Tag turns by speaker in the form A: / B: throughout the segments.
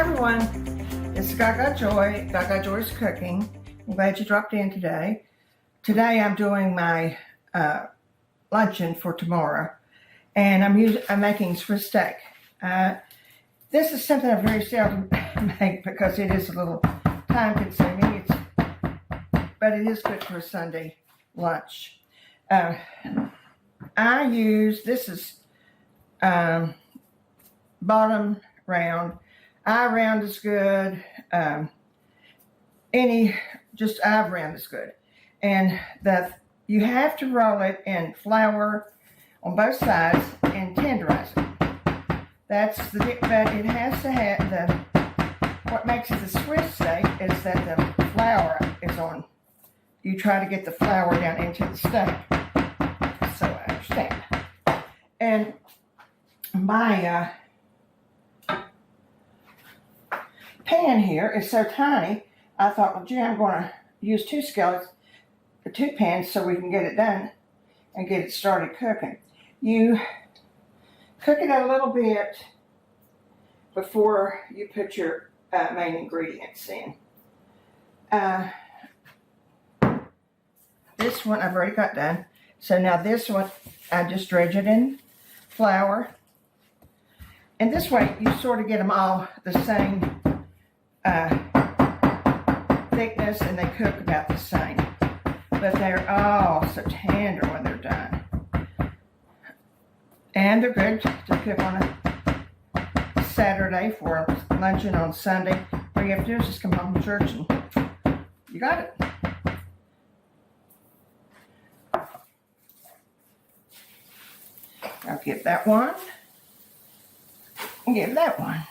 A: everyone, it's Gagajoy, Gagajoy's Cooking. I'm glad you dropped in today. Today I'm doing my luncheon for tomorrow, and I'm making Swiss steak. This is something I very seldom make because it is a little time consuming, but it is good for a Sunday lunch. This is bottom round. Eye round is good. Eye round is good. And you have to roll it in flour on both sides and tenderize it. But it has to have what makes it a Swiss steak is that the flour is on. You try to get the flour down into the steak. So I understand. And my pan here is so tiny, I thought, well, gee, I'm going to use two pans so we can get it done and get it started cooking. You cook it a little bit before you put your main ingredients in. This one I've already got done. So now this one, I just dredge it in flour. And this way you sort of get them all the same thickness, and they cook about the same. But they're all so tender when they're done. And they're good to cook on a Saturday for luncheon on Sunday. All you have to do is just come home from church and you got it. I'll give that one. And give that one.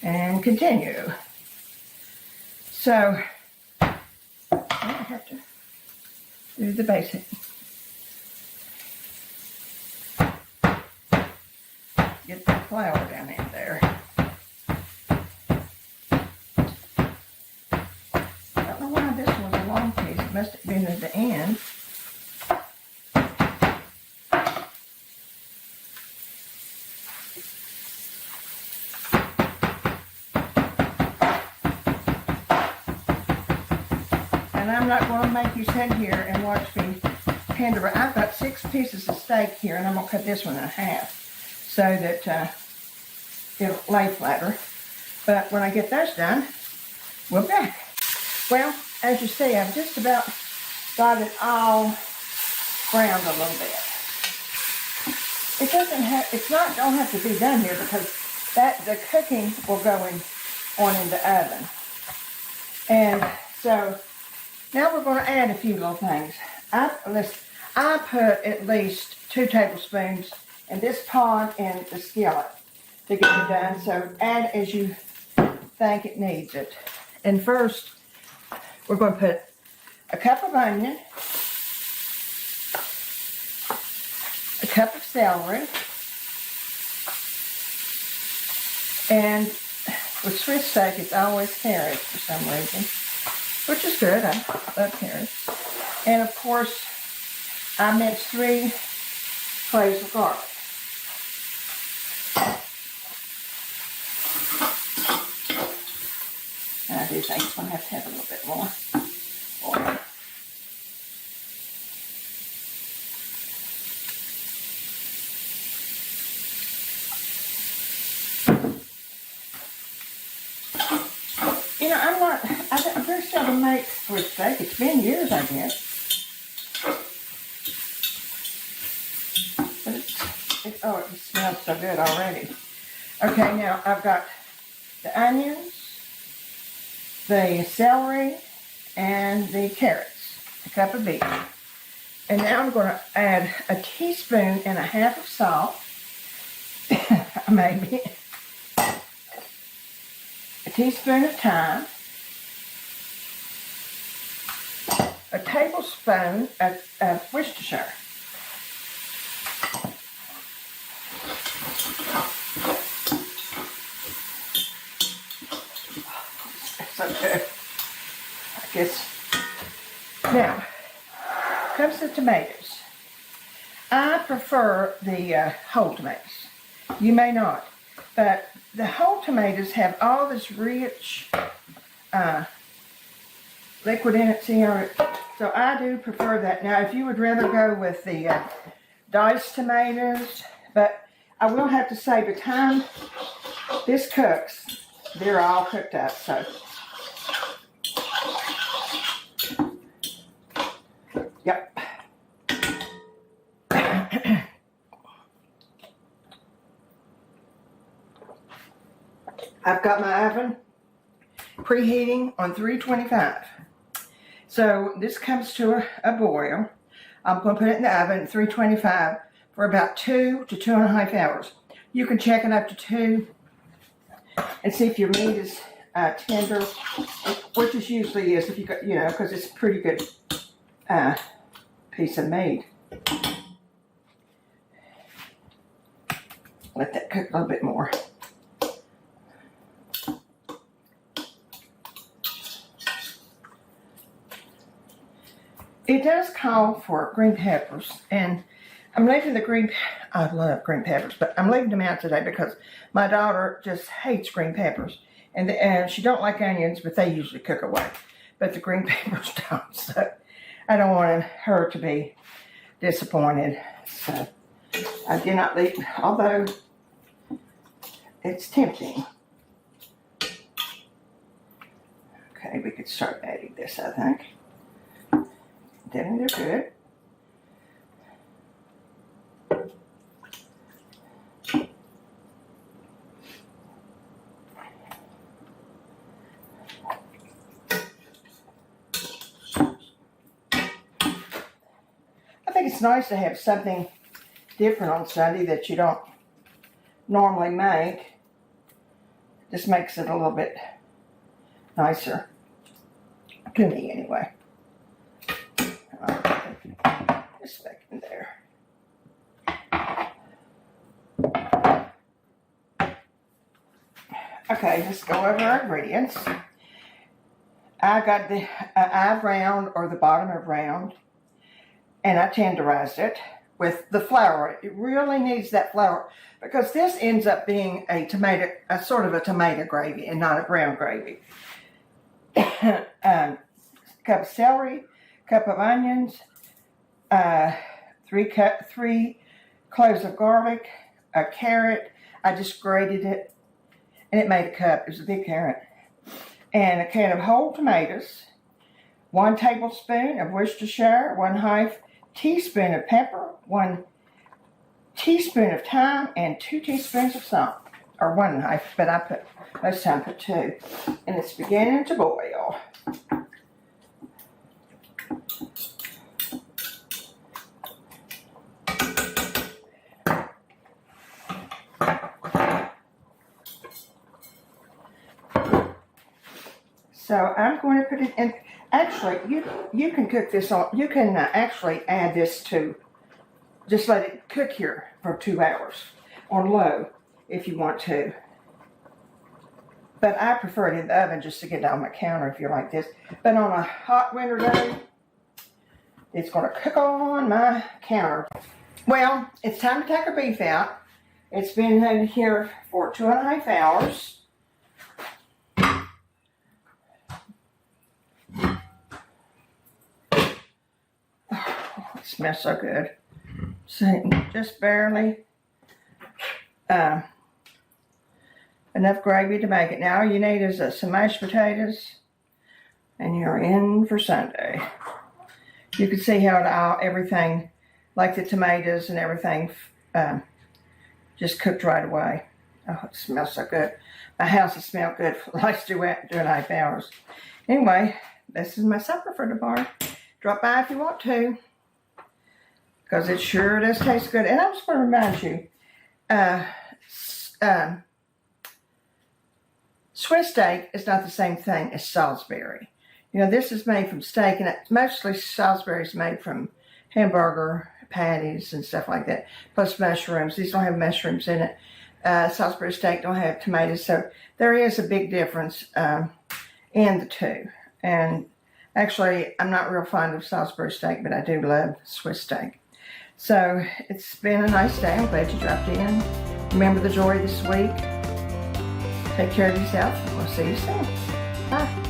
A: And continue. So, I have to do the basic. Get the flour down in there. I don't know why this was a long piece. It must have been at the end. And I'm not going to make you sit here and watch me tender. I've got 6 pieces of steak here, and I'm going to cut this one in half so that it'll lay flatter. But when I get those done, we'll be back. Well, as you see, I've just about got it all browned a little bit. It don't have to be done here because the cooking will go on in the oven. And so now we're going to add a few little things. I put at least 2 tablespoons in this pot and the skillet to get it done. So add as you think it needs it. And first, we're going to put a cup of onion, a cup of celery, and with Swiss steak, it's always carrots for some reason, which is good. I love carrots. And of course, I minced 3 cloves of garlic. And I do think it's going to have a little bit more oil. You know, I very seldom make Swiss steak. It's been years, I guess. But it smells so good already. Okay, now I've got the onions, the celery, and the carrots, a cup of each. And now I'm going to add a teaspoon and a half of salt, maybe, a teaspoon of thyme, a tablespoon of Worcestershire, so good. I guess. Now, comes the tomatoes. I prefer the whole tomatoes. You may not, but the whole tomatoes have all this rich liquid in it, see how it, so I do prefer that. Now, if you would rather go with the diced tomatoes, but I will have to say, by the time this cooks, they're all cooked up, so. Yep. I've got my oven preheating on 325. So this comes to a boil. I'm going to put it in the oven at 325 for about 2 to 2.5 hours. You can check it up to 2 and see if your meat is tender, which it usually is if you got, because it's a pretty good piece of meat. Let that cook a little bit more. It does call for green peppers, and I'm leaving I love green peppers, but I'm leaving them out today because my daughter just hates green peppers, and she don't like onions, but they usually cook away, but the green peppers don't, so I don't want her to be disappointed, so I did not leave, although it's tempting. Okay, we could start adding this, I think. Then they're good. I think it's nice to have something different on Sunday that you don't normally make. Just makes it a little bit nicer. To me, anyway. Just back in there. Okay, let's go over our ingredients. I got the eye round, or the bottom of round, and I tenderized it with the flour. It really needs that flour because this ends up being a sort of a tomato gravy and not a brown gravy. Cup of celery, cup of onions, 3 cloves of garlic, a carrot. I just grated it, and it made a cup. It was a big carrot. And a can of whole tomatoes, 1 tablespoon of Worcestershire, 1/2 teaspoon of pepper, 1 teaspoon of thyme, and 2 teaspoons of salt, or 1/2, but I put, most time put 2. And it's beginning to boil. So I'm going to put it in. Actually, you can cook this on. You can actually add this to. Just let it cook here for 2 hours on low if you want to. But I prefer it in the oven just to get it on my counter if you're like this. But on a hot winter day, it's going to cook on my counter. Well, it's time to take our beef out. It's been in here for 2.5 hours. It smells so good. So just barely enough gravy to make it. Now all you need is some mashed potatoes, and you're in for Sunday. You can see how everything, like the tomatoes and everything, just cooked right away. Oh, it smells so good. My house has smelled good for the last 2.5 hours. Anyway, this is my supper for tomorrow. Drop by if you want to, because it sure does taste good. And I just want to remind you, Swiss steak is not the same thing as Salisbury. You know, this is made from steak, and mostly Salisbury is made from hamburger patties and stuff like that, plus mushrooms. These don't have mushrooms in it. Salisbury steak don't have tomatoes, so there is a big difference in the two. And actually, I'm not real fond of Salisbury steak, but I do love Swiss steak. So it's been a nice day. I'm glad you dropped in. Remember the joy this week. Take care of yourself, and we'll see you soon. Bye.